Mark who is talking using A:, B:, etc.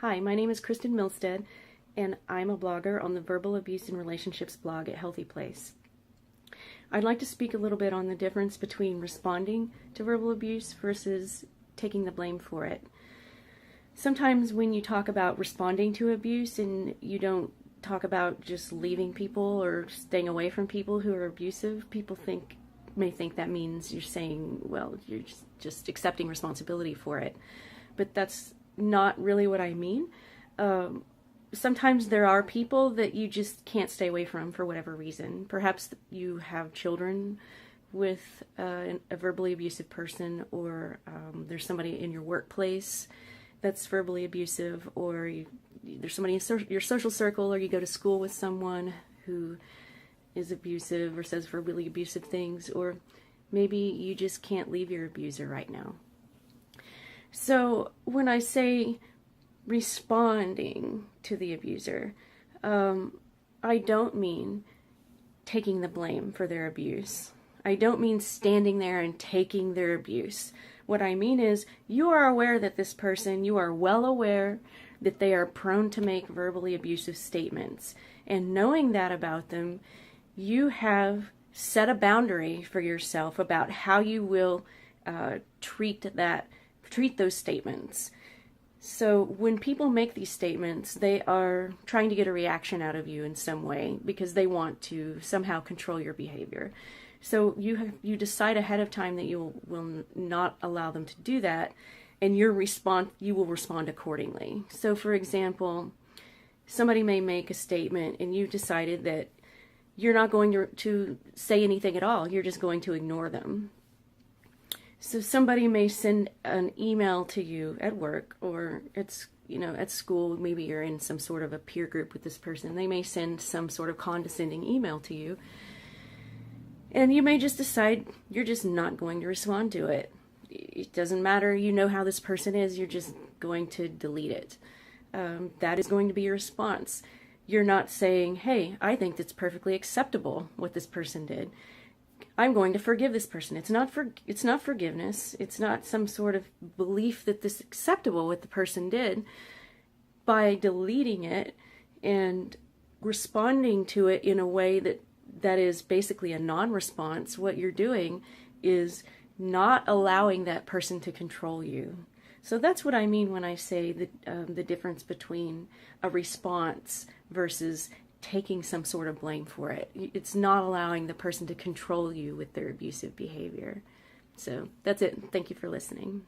A: Hi, my name is Kristen Milstead, and I'm a blogger on the Verbal Abuse and Relationships blog at HealthyPlace. I'd like to speak a little bit on the difference between responding to verbal abuse versus taking the blame for it. Sometimes when you talk about responding to abuse and you don't talk about just leaving people or staying away from people who are abusive, people may think that means you're saying, well, you're just accepting responsibility for it. But that's not really what I mean. Sometimes there are people that you just can't stay away from for whatever reason. Perhaps you have children with a verbally abusive person, or there's somebody in your workplace that's verbally abusive, or there's somebody in your social circle, or you go to school with someone who is abusive or says verbally abusive things, or maybe you just can't leave your abuser right now. So when I say responding to the abuser, I don't mean taking the blame for their abuse. I don't mean standing there and taking their abuse. What I mean is you are aware that this person, you are well aware that they are prone to make verbally abusive statements. And knowing that about them, you have set a boundary for yourself about how you will treat those statements. So when people make these statements, they are trying to get a reaction out of you in some way because they want to somehow control your behavior. So you decide ahead of time that you will not allow them to do that, and you will respond accordingly. So for example, somebody may make a statement and you decided that you're not going to say anything at all. You're just going to ignore them. So somebody may send an email to you at work, or at school. Maybe you're in some sort of a peer group with this person. They may send some sort of condescending email to you, and you may just decide you're just not going to respond to it. It doesn't matter. You know how this person is. You're just going to delete it. That is going to be your response. You're not saying, hey, I think that's perfectly acceptable what this person did. I'm going to forgive this person. It's not forgiveness. It's not some sort of belief that this is acceptable what the person did. By deleting it and responding to it in a way that is basically a non-response, what you're doing is not allowing that person to control you. So that's what I mean when I say the difference between a response versus taking some sort of blame for it. It's not allowing the person to control you with their abusive behavior. So that's it. Thank you for listening.